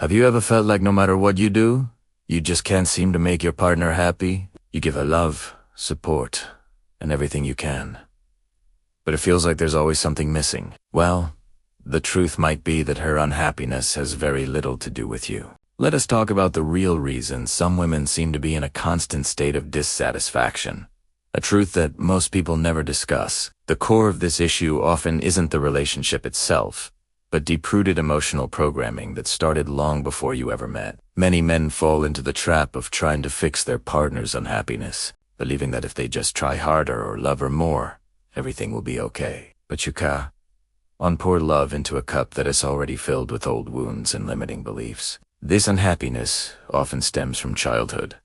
Have you ever felt like no matter what you do, you just can't seem to make your partner happy? You give her love, support, and everything you can, but it feels like there's always something missing. Well, the truth might be that her unhappiness has very little to do with you. Let us talk about the real reason some women seem to be in a constant state of dissatisfaction. A truth that most people never discuss. The core of this issue often isn't the relationship itself, but deep-rooted emotional programming that started long before you ever met. Many men fall into the trap of trying to fix their partner's unhappiness, believing that if they just try harder or love her more, everything will be okay. But you pour love into a cup that is already filled with old wounds and limiting beliefs. This unhappiness often stems from childhood.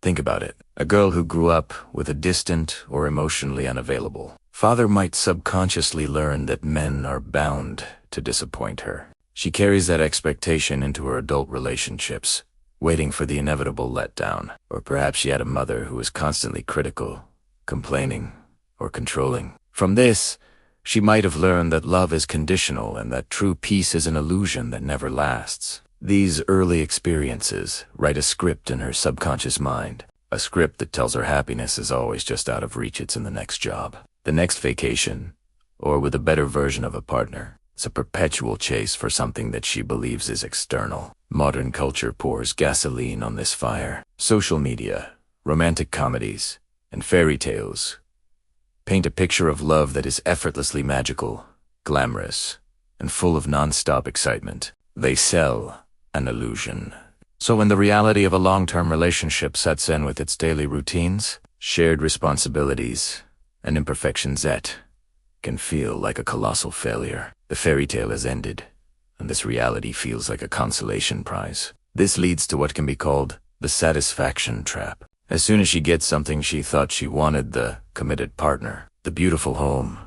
Think about it. A girl who grew up with a distant or emotionally unavailable father might subconsciously learn that men are bound to disappoint her. She carries that expectation into her adult relationships, waiting for the inevitable letdown. Or perhaps she had a mother who was constantly critical, complaining, or controlling. From this, she might have learned that love is conditional and that true peace is an illusion that never lasts. These early experiences write a script in her subconscious mind, a script that tells her happiness is always just out of reach. It's in the next job, the next vacation, or with a better version of a partner. It's a perpetual chase for something that she believes is external. Modern culture pours gasoline on this fire. Social media, romantic comedies, and fairy tales paint a picture of love that is effortlessly magical, glamorous, and full of non-stop excitement. They sell an illusion. So when the reality of a long-term relationship sets in with its daily routines, shared responsibilities, and imperfections, it can feel like a colossal failure. The fairy tale has ended, and this reality feels like a consolation prize. This leads to what can be called the satisfaction trap. As soon as she gets something she thought she wanted, the committed partner, the beautiful home,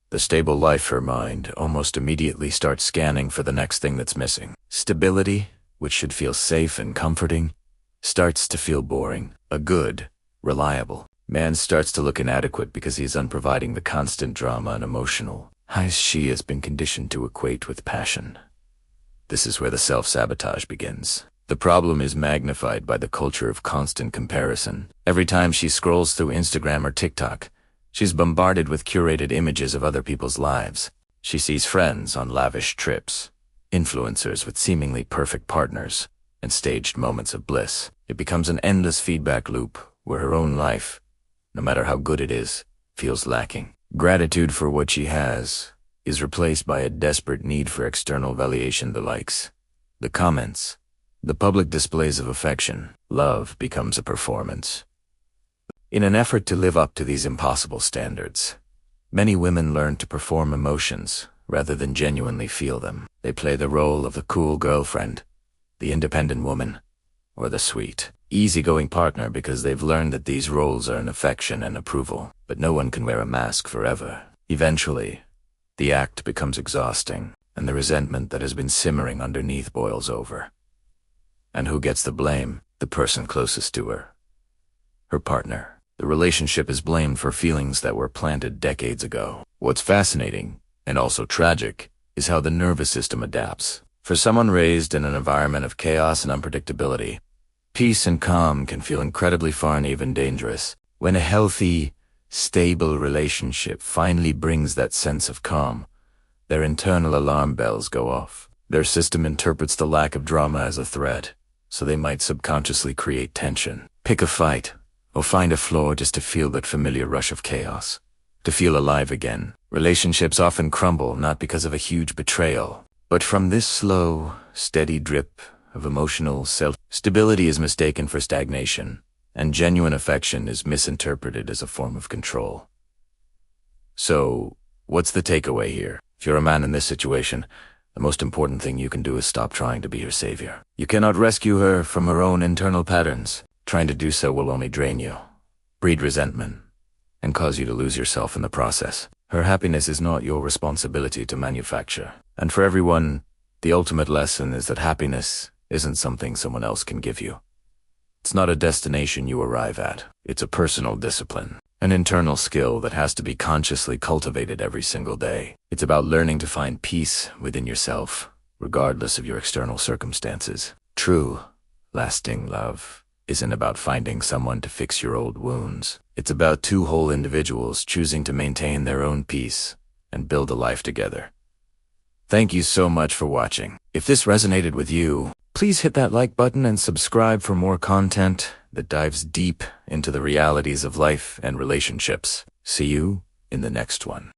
the stable life, her mind almost immediately starts scanning for the next thing that's missing. Stability, which should feel safe and comforting, starts to feel boring. A good, reliable man starts to look inadequate because he's unproviding the constant drama and emotional highs she has been conditioned to equate with passion. This is where the self-sabotage begins. The problem is magnified by the culture of constant comparison. Every time she scrolls through Instagram or TikTok, she's bombarded with curated images of other people's lives. She sees friends on lavish trips, influencers with seemingly perfect partners, and staged moments of bliss. It becomes an endless feedback loop where her own life, no matter how good it is, feels lacking. Gratitude for what she has is replaced by a desperate need for external validation. The likes, the comments, the public displays of affection. Love becomes a performance. In an effort to live up to these impossible standards, many women learn to perform emotions rather than genuinely feel them. They play the role of the cool girlfriend, the independent woman, or the sweet, easygoing partner because they've learned that these roles earn affection and approval. But no one can wear a mask forever. Eventually, the act becomes exhausting, and the resentment that has been simmering underneath boils over. And who gets the blame? The person closest to her. Her partner. The relationship is blamed for feelings that were planted decades ago. What's fascinating, and also tragic, is how the nervous system adapts. For someone raised in an environment of chaos and unpredictability, peace and calm can feel incredibly foreign, even dangerous. When a healthy, stable relationship finally brings that sense of calm, their internal alarm bells go off. Their system interprets the lack of drama as a threat, so they might subconsciously create tension, pick a fight, or find a flaw just to feel that familiar rush of chaos, to feel alive again. Relationships often crumble not because of a huge betrayal, but from this slow, steady drip of emotional stability is mistaken for stagnation, and genuine affection is misinterpreted as a form of control. So, what's the takeaway here? If you're a man in this situation, the most important thing you can do is stop trying to be her savior. You cannot rescue her from her own internal patterns. Trying to do so will only drain you, breed resentment, and cause you to lose yourself in the process. Her happiness is not your responsibility to manufacture. And for everyone, the ultimate lesson is that happiness isn't something someone else can give you. It's not a destination you arrive at. It's a personal discipline, an internal skill that has to be consciously cultivated every single day. It's about learning to find peace within yourself, regardless of your external circumstances. True, lasting love isn't about finding someone to fix your old wounds. It's about two whole individuals choosing to maintain their own peace and build a life together. Thank you so much for watching. If this resonated with you, please hit that like button and subscribe for more content that dives deep into the realities of life and relationships. See you in the next one.